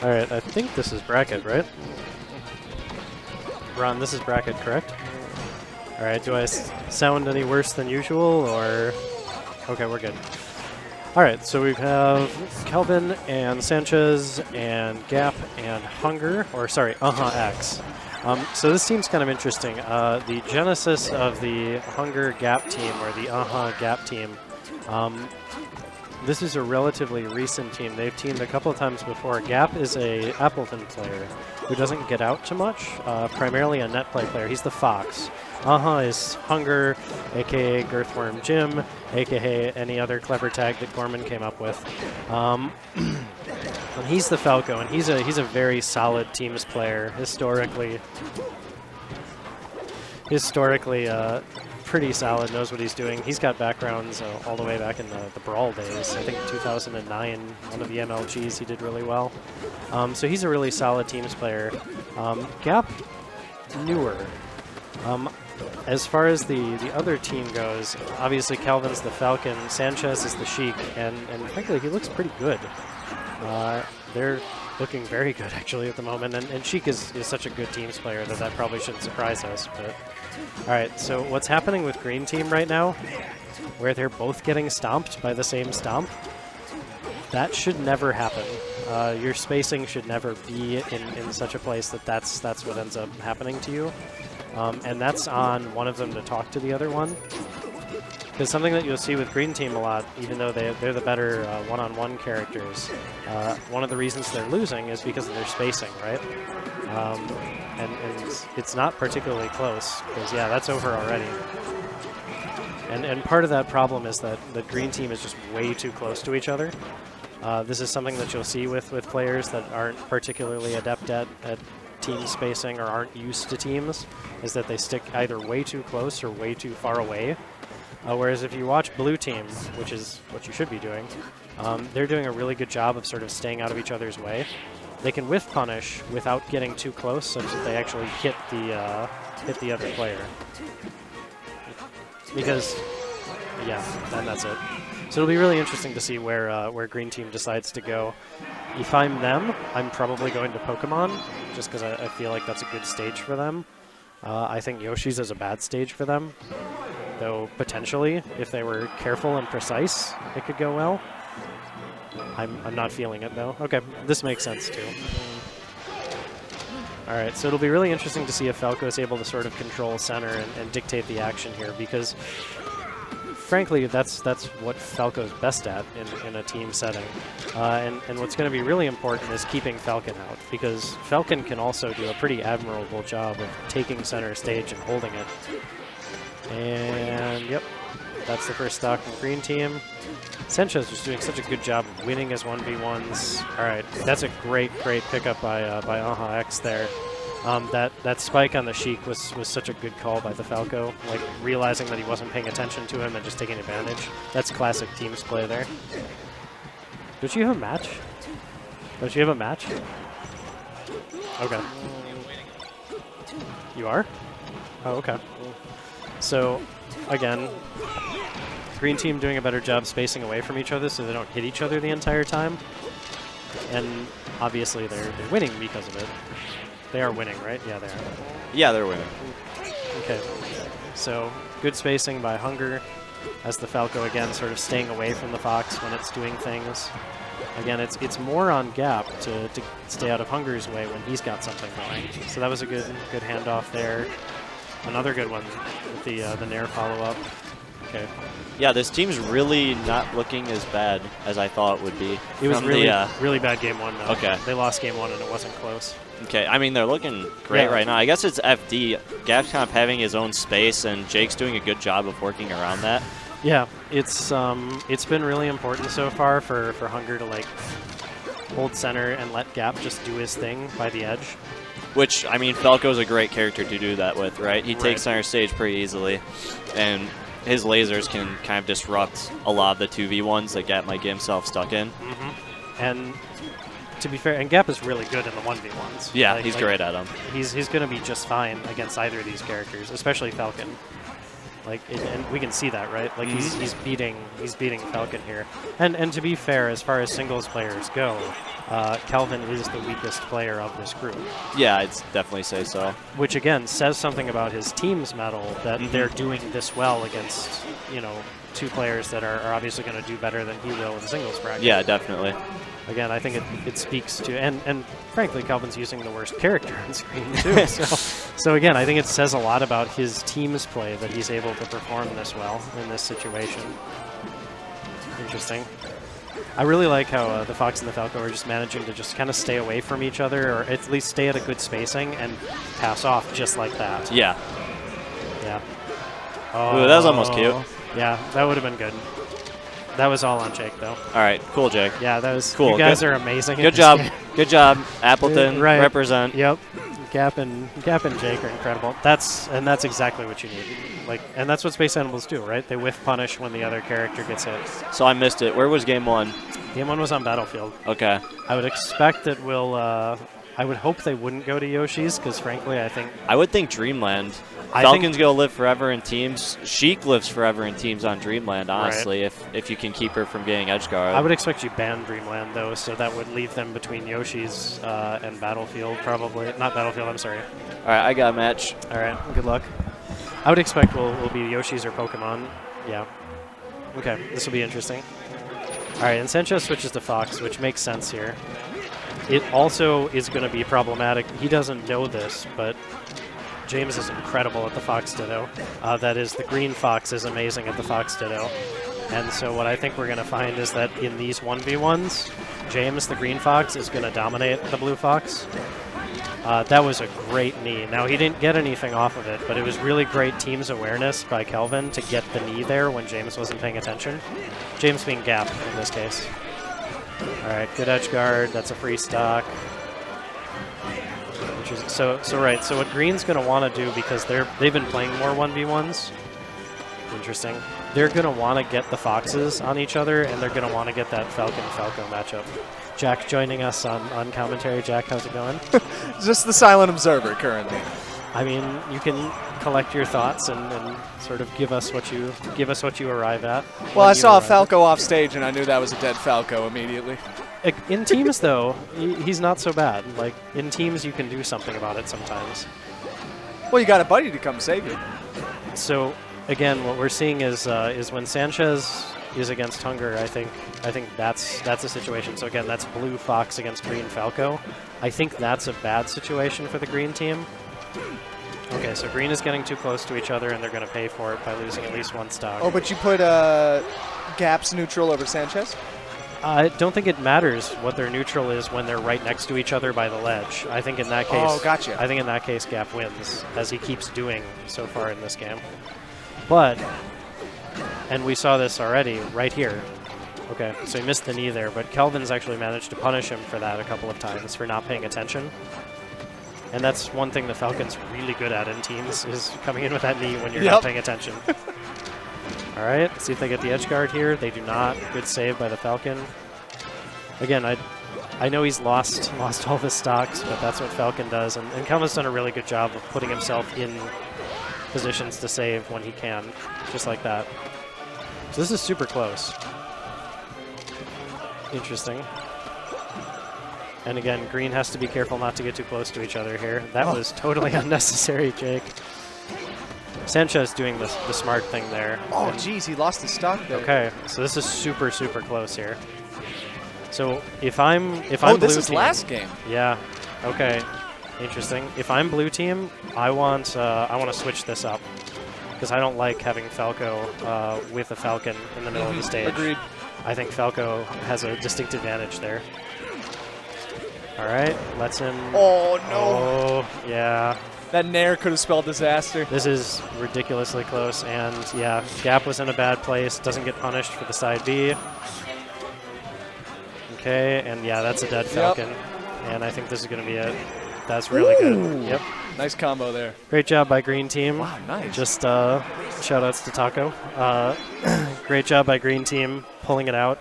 All right, I think this is bracket, right? Ron, this is bracket, correct? All right, do I sound any worse than usual, or? Okay, we're good. All right, so we have Kelvin and SanchAZ and Gapw and Uh-huhx. So this team's kind of interesting. The genesis of the Hunger Gapw team, or the Gapw team, this is a relatively recent team. They've teamed a couple of times before. Gapw is a Appleton player who doesn't get out too much, primarily a net play player. He's the Fox. Is Hunger, a.k.a. Girthworm Jim, a.k.a. any other clever tag that Gorman came up with. And he's the Falco, and he's a very solid teams player historically. Pretty solid, knows what he's doing. He's got backgrounds all the way back in the Brawl days. I think 2009, one of the MLGs, he did really well. So he's a really solid teams player. Gapw, newer. As far as the other team goes, obviously Kelvin's the Falcon, SanchAZ is the Sheik, and frankly, he looks pretty good. They're looking very good, actually, at the moment, and Sheik is such a good teams player that probably shouldn't surprise us. But all right, so what's happening with Green Team right now, where they're both getting stomped by the same stomp, that should never happen. Your spacing should never be in such a place that's what ends up happening to you. And that's on one of them to talk to the other one. Because something that you'll see with Green Team a lot, even though they're the better one-on-one characters, one of the reasons they're losing is because of their spacing, right? And it's not particularly close, because, yeah, that's over already. And part of that problem is that the Green Team is just way too close to each other. This is something that you'll see with players that aren't particularly adept at team spacing or aren't used to teams, is that they stick either way too close or way too far away. Whereas if you watch Blue Team, which is what you should be doing, they're doing a really good job of sort of staying out of each other's way. They can whiff punish without getting too close, such that they actually hit the other player. Because, yeah, and that's it. So it'll be really interesting to see where Green Team decides to go. If I'm them, I'm probably going to Pokemon, just because I feel like that's a good stage for them. I think Yoshi's is a bad stage for them, though potentially, if they were careful and precise, it could go well. I'm not feeling it, though. Okay, this makes sense, too. All right, so it'll be really interesting to see if Falco is able to sort of control center and dictate the action here, because frankly, that's what Falco's best at in a team setting. And what's going to be really important is keeping Falcon out, because Falcon can also do a pretty admirable job of taking center stage and holding it. And, yep, that's the first stock from Green Team. SanchAZ was doing such a good job of winning his 1v1s. All right, that's a great pickup by Uh-huhx there. That spike on the Sheik was such a good call by the Falco, like realizing that he wasn't paying attention to him and just taking advantage. That's classic teams play there. Don't you have a match? Don't you have a match? Okay. You are? Oh, okay. So, again, Green Team doing a better job spacing away from each other so they don't hit each other the entire time. And obviously they're winning because of it. They are winning, right? Yeah, they are. Yeah, they're winning. Okay. So, good spacing by Hunger as the Falco, again, sort of staying away from the Fox when it's doing things. Again, it's more on Gapw to stay out of Hunger's way when he's got something going. So that was a good handoff there. Another good one with the Nair follow-up. Okay. Yeah, this team's really not looking as bad as I thought it would be. It was really bad game one, though. Okay. They lost game one and it wasn't close. Okay, I mean, they're looking great right now. I guess it's FD. Gapw's kind of having his own space, and Jake's doing a good job of working around that. Yeah, it's been really important so far for Hunger to, like, hold center and let Gapw just do his thing by the edge. Which, I mean, Falco's a great character to do that with, right? He takes center stage pretty easily, and his lasers can kind of disrupt a lot of the 2v1s that Gapw might get himself stuck in. Mm-hmm. And to be fair, and Gapw is really good in the 1v1s. Yeah, he's great at them. He's going to be just fine against either of these characters, especially Falcon. Like, and we can see that, right? Like, he's beating Falcon here. And to be fair, as far as singles players go, Calvin is the weakest player of this group. Yeah, I'd definitely say so. Which, again, says something about his team's mettle, that they're doing this well against, you know, 2 players that are obviously going to do better than he will in the singles bracket. Yeah, definitely. Again, I think it speaks to, and frankly, Calvin's using the worst character on screen, too. So again, I think it says a lot about his team's play that he's able to perform this well in this situation. Interesting. I really like how the Fox and the Falco are just managing to just kind of stay away from each other, or at least stay at a good spacing and pass off just like that. Yeah. Yeah. Oh. Ooh, that was almost cute. Yeah, that would have been good. That was all on Jake, though. All right, cool, Jake. Yeah, that was cool. You guys are amazing. Good job. Good job, Appleton. Right. Represent. Yep. Gap and Jake are incredible. That's exactly what you need. And that's what Space Animals do, right? They whiff punish when the other character gets hit. So I missed it. Where was game 1? Game 1 was on Battlefield. Okay. I would expect that we'll. I would hope they wouldn't go to Yoshi's because, frankly, I would think Dreamland. Falcon's going to live forever in teams. Sheik lives forever in teams on Dreamland, honestly, right. if you can keep her from getting edge guard. I would expect you ban Dreamland, though, so that would leave them between Yoshi's and Battlefield, probably. Not Battlefield, I'm sorry. All right, I got a match. All right, good luck. I would expect we'll be Yoshi's or Pokemon. Yeah. Okay, this will be interesting. All right, and SanchAZ switches to Fox, which makes sense here. It also is going to be problematic. He doesn't know this, but James is incredible at the Fox Ditto. That is, the green Fox is amazing at the Fox Ditto. And so what I think we're going to find is that in these 1v1s, James, the green Fox, is going to dominate the blue Fox. That was a great knee. Now, he didn't get anything off of it, but it was really great team's awareness by Kelvin to get the knee there when James wasn't paying attention. James being Gapw in this case. All right, good edge guard. That's a free stock. So what green's going to want to do, because they've been playing more 1v1s, interesting, they're going to want to get the Foxes on each other, and they're going to want to get that Falcon-Falco matchup. Jack joining us on commentary. Jack, how's it going? Just the silent observer currently. I mean, you can collect your thoughts and sort of give us what you arrive at. Well, I saw a Falco off stage, and I knew that was a dead Falco immediately. In teams, though, he's not so bad. Like, in teams, you can do something about it sometimes. Well, you got a buddy to come save you. So, again, what we're seeing is when SanchAZ is against Hunger, I think that's a situation. So, again, that's blue Fox against green Falco. I think that's a bad situation for the green team. Okay, so green is getting too close to each other, and they're going to pay for it by losing at least one stock. Oh, but you put Gap's neutral over SanchAZ? I don't think it matters what their neutral is when they're right next to each other by the ledge. I think in that case, oh, gotcha. I think in that case, Gapw wins, as he keeps doing so far in this game. But, and we saw this already right here. Okay, so he missed the knee there, but Kelvin's actually managed to punish him for that a couple of times for not paying attention. And that's one thing the Falcon's really good at in teams, is coming in with that knee when you're not paying attention. All right, let's see if they get the edge guard here. They do not. Good save by the Falcon. Again, I know he's lost all the stocks, but that's what Falcon does. And Kelvin's done a really good job of putting himself in positions to save when he can, just like that. So this is super close. Interesting. And again, green has to be careful not to get too close to each other here. That was totally unnecessary, Jake. SanchAZ doing the smart thing there. Oh, geez, he lost his stock there. Okay, so this is super, super close here. So if I'm blue this is team, last game. Yeah. Okay. Interesting. If I'm blue team, I want to switch this up because I don't like having Falco with a Falcon in the middle of the stage. Agreed. I think Falco has a distinct advantage there. All right, lets him. Oh no! Oh yeah. That nair could have spelled disaster. This is ridiculously close, and yeah, Gapw was in a bad place. Doesn't get punished for the side B. Okay, and yeah, that's a dead Falcon. And I think this is going to be it. That's really good. Yep. Nice combo there. Great job by green team. Wow, nice. Just shout outs to Taco. Great job by green team pulling it out.